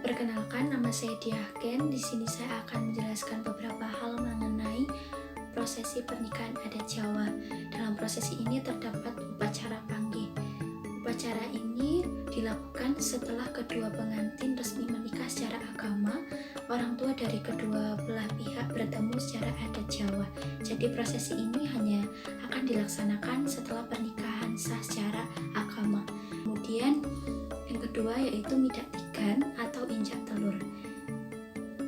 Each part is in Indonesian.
Perkenalkan, nama saya Diaken. Di sini saya akan menjelaskan beberapa hal mengenai prosesi pernikahan adat Jawa. Dalam prosesi ini terdapat upacara panggih. Upacara ini dilakukan setelah kedua pengantin resmi menikah secara agama. Orang tua dari kedua belah pihak bertemu secara adat Jawa. Jadi prosesi ini hanya akan dilaksanakan setelah pernikahan sah secara agama. Kemudian yang kedua yaitu midak tigan atau injak telur.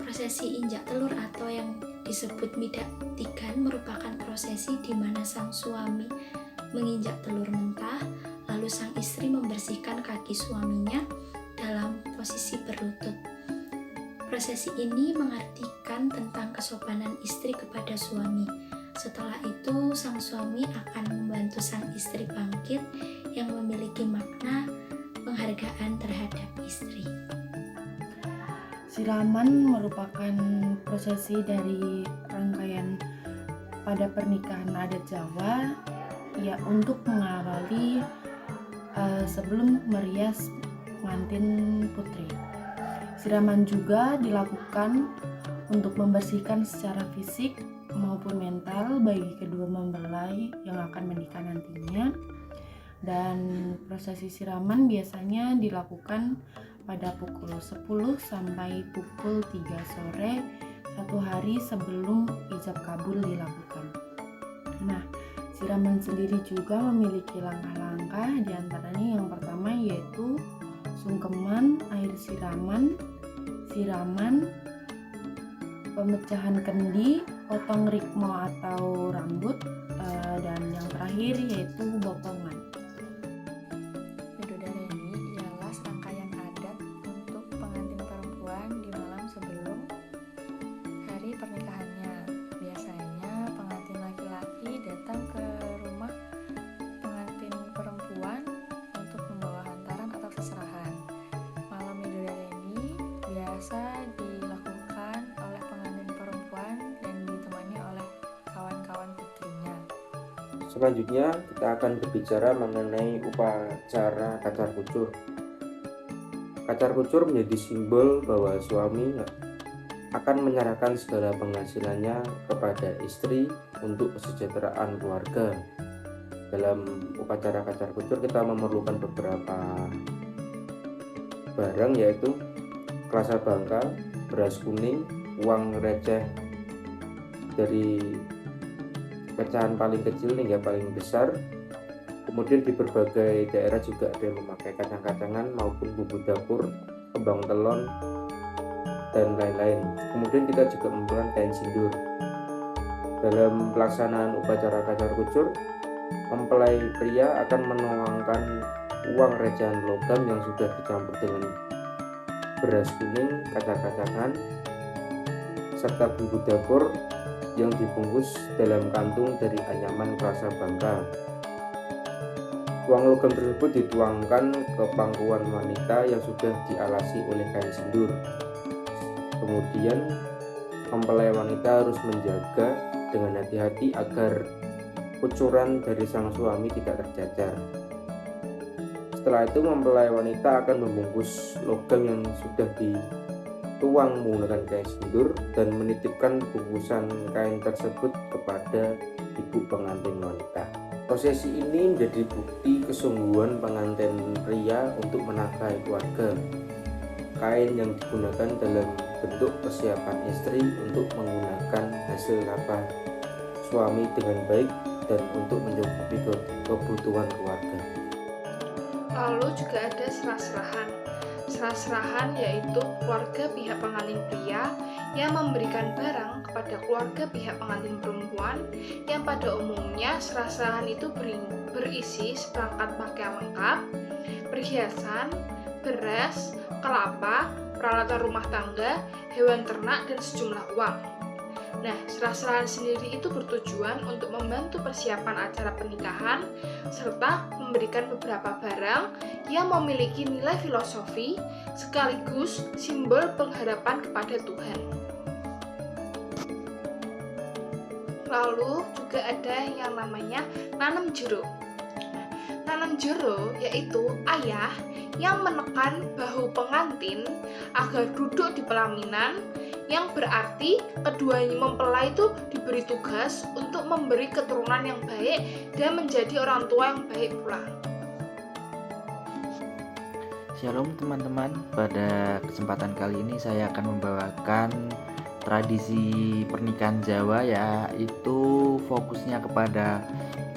Prosesi injak telur atau yang disebut midak tigan merupakan prosesi di mana sang suami menginjak telur mentah, lalu sang istri membersihkan kaki suaminya dalam posisi berlutut. Prosesi ini mengartikan tentang kesopanan istri kepada suami. Setelah itu, sang suami akan membantu sang istri bangkit yang memiliki makna penghargaan terhadap istri. Siraman merupakan prosesi dari rangkaian pada pernikahan adat Jawa untuk mengawali sebelum merias pengantin putri. Siraman juga dilakukan untuk membersihkan secara fisik maupun mental bagi kedua mempelai yang akan menikah nantinya. Dan prosesi siraman biasanya dilakukan pada pukul 10 sampai pukul 3 sore, satu hari sebelum ijab kabul dilakukan. Nah, siraman sendiri juga memiliki langkah-langkah, diantaranya yang pertama yaitu sungkeman, air siraman, pemecahan kendi, potong rikmo atau rambut, dan yang terakhir yaitu bokongan. Midodareni ialah serangkaian adat untuk pengantin perempuan di malam sebelum hari pernikahannya. Biasanya pengantin laki-laki datang ke rumah pengantin perempuan untuk membawa hantaran atau seserahan. Malam Midodareni biasa dilakukan oleh pengantin perempuan dan ditemani oleh kawan-kawan putrinya. Selanjutnya kita akan berbicara mengenai upacara kacar kucur. Kacar kucur menjadi simbol bahwa suami akan menyerahkan segala penghasilannya kepada istri untuk kesejahteraan keluarga. Dalam upacara kacar kucur kita memerlukan beberapa barang, yaitu klasa bangka, beras kuning, uang receh dari pecahan paling kecil hingga paling besar. Kemudian di berbagai daerah juga ada yang memakai kacang-kacangan maupun bumbu dapur, kembang telon, dan lain-lain. Kemudian kita juga memerlukan kain sindur. Dalam pelaksanaan upacara kacar kucur, mempelai pria akan menuangkan uang recehan logam yang sudah dicampur dengan beras kuning, kacang-kacangan, serta bumbu dapur yang dibungkus dalam kantung dari anyaman klasa bangka. Uang logam tersebut dituangkan ke pangkuan wanita yang sudah dialasi oleh kain sindur. Kemudian mempelai wanita harus menjaga dengan hati-hati agar kucuran dari sang suami tidak tercecer. Setelah itu mempelai wanita akan membungkus logam yang sudah dituang menggunakan kain sindur dan menitipkan bungkusan kain tersebut kepada ibu pengantin wanita. Prosesi ini menjadi bukti kesungguhan pengantin pria untuk menafkahi keluarga. Kain yang digunakan dalam bentuk persiapan istri untuk menggunakan hasil nafkah suami dengan baik dan untuk mencukupi kebutuhan keluarga. Lalu juga ada serah-serahan. Serah-serahan yaitu keluarga pihak pengantin pria yang memberikan barang kepada keluarga pihak pengantin perempuan, yang pada umumnya serah-serahan itu berisi seperangkat pakaian lengkap, perhiasan, beras, kelapa, peralatan rumah tangga, hewan ternak, dan sejumlah uang. Nah, serah-serahan sendiri itu bertujuan untuk membantu persiapan acara pernikahan serta memberikan beberapa barang yang memiliki nilai filosofi sekaligus simbol pengharapan kepada Tuhan. Lalu juga ada yang namanya nanam jeruk. nanam jero, yaitu ayah yang menekan bahu pengantin agar duduk di pelaminan, yang berarti kedua mempelai itu diberi tugas untuk memberi keturunan yang baik dan menjadi orang tua yang baik pula. Shalom teman-teman, pada kesempatan kali ini saya akan membawakan tradisi pernikahan Jawa, yaitu fokusnya kepada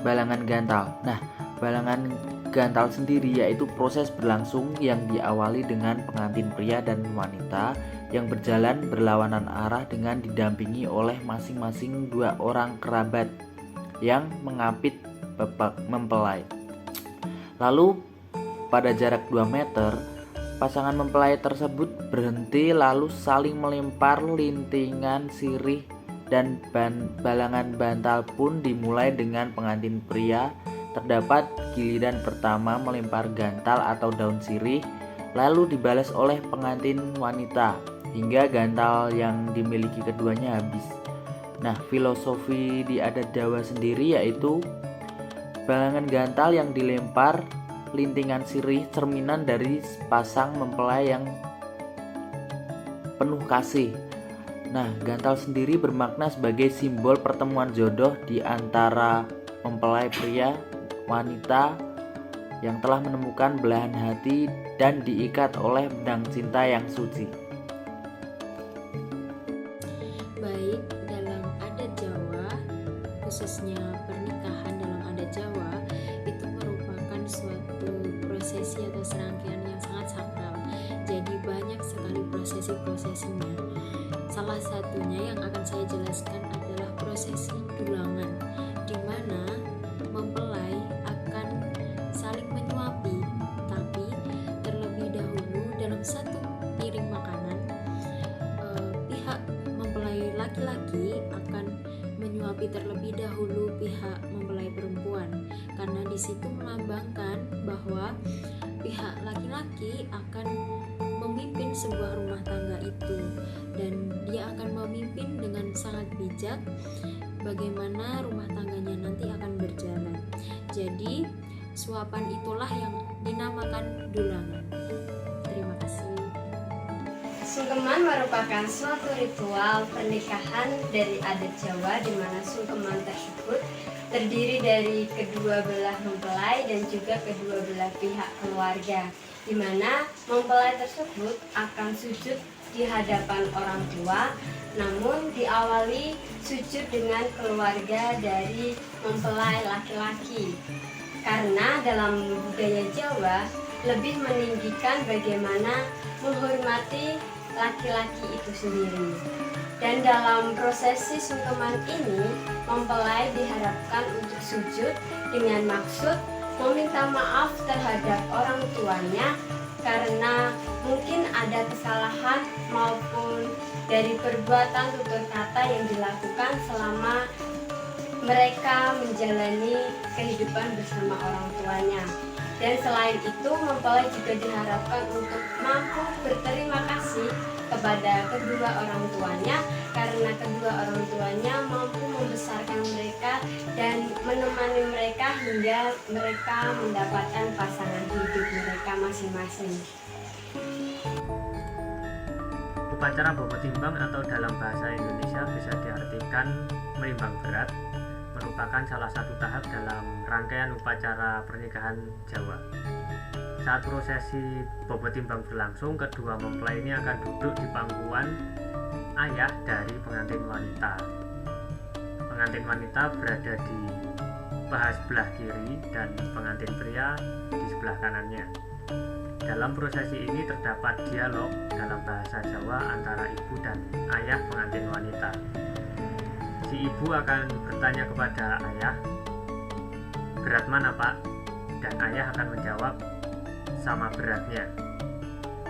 balangan gantal. Nah, balangan gantal sendiri yaitu proses berlangsung yang diawali dengan pengantin pria dan wanita yang berjalan berlawanan arah dengan didampingi oleh masing-masing 2 orang kerabat yang mengapit bapak mempelai. Lalu pada jarak 2 meter, pasangan mempelai tersebut berhenti lalu saling melempar lintingan sirih, dan balangan bantal pun dimulai dengan pengantin pria. Terdapat giliran pertama melempar gantal atau daun sirih, lalu dibalas oleh pengantin wanita hingga gantal yang dimiliki keduanya habis. Nah, filosofi di adat Jawa sendiri yaitu balangan gantal yang dilempar lintingan sirih cerminan dari pasang mempelai yang penuh kasih. Nah, gantal sendiri bermakna sebagai simbol pertemuan jodoh di antara mempelai pria wanita yang telah menemukan belahan hati dan diikat oleh benang cinta yang suci. Baik, dalam adat Jawa, khususnya pernikahan dalam adat Jawa, itu merupakan suatu prosesi atau serangkaian yang sangat sakral. Jadi banyak sekali prosesi-prosesinya. Salah satunya yang akan saya jelaskan adalah prosesi dulangan, di mana mempelai akan saling menyuapi, tapi terlebih dahulu dalam satu piring makanan, pihak mempelai laki-laki akan menyuapi terlebih dahulu pihak mempelai perempuan, karena di situ melambangkan bahwa pihak laki-laki akan memimpin sebuah rumah tangga itu, dan dia akan memimpin dengan sangat bijak bagaimana rumah tangganya nanti akan berjalan. Jadi suapan itulah yang dinamakan dulangan. Terima kasih. Sungkeman merupakan suatu ritual pernikahan dari adat Jawa, di mana sungkeman tersebut terdiri dari kedua belah mempelai dan juga kedua belah pihak keluarga, di mana mempelai tersebut akan sujud di hadapan orang tua, namun diawali sujud dengan keluarga dari mempelai laki-laki, karena dalam budaya Jawa lebih meninggikan bagaimana menghormati laki-laki itu sendiri. Dan dalam prosesi sungkeman ini, mempelai diharapkan untuk sujud dengan maksud meminta maaf terhadap orang tuanya karena mungkin ada kesalahan maupun dari perbuatan tutur kata yang dilakukan selama mereka menjalani kehidupan bersama orang tuanya. Dan selain itu, mempelai juga diharapkan untuk mampu berterima kasih kepada kedua orang tuanya, karena kedua orang tuanya mampu membesarkan mereka dan menemani mereka hingga mereka mendapatkan pasangan hidup mereka masing-masing. Upacara bobo timbang atau dalam bahasa Indonesia bisa diartikan menimbang berat, merupakan salah satu tahap dalam rangkaian upacara pernikahan Jawa. Saat prosesi bobo timbang berlangsung, kedua mempelai ini akan duduk di pangkuan ayah dari pengantin wanita. Pengantin wanita berada di paha sebelah kiri dan pengantin pria di sebelah kanannya. Dalam prosesi ini terdapat dialog dalam bahasa Jawa antara ibu dan ayah pengantin wanita. Si ibu akan bertanya kepada ayah, "Berat mana, Pak?" Dan ayah akan menjawab, "Sama beratnya."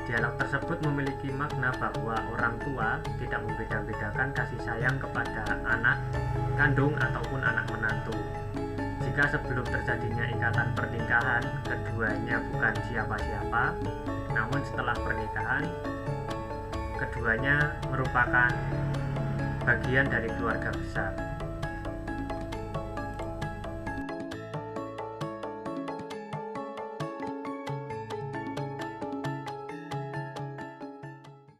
Dialog tersebut memiliki makna bahwa orang tua tidak membeda-bedakan kasih sayang kepada anak kandung ataupun anak menantu. Jika sebelum terjadinya ikatan pernikahan, keduanya bukan siapa-siapa, namun setelah pernikahan, keduanya merupakan bagian dari keluarga besar.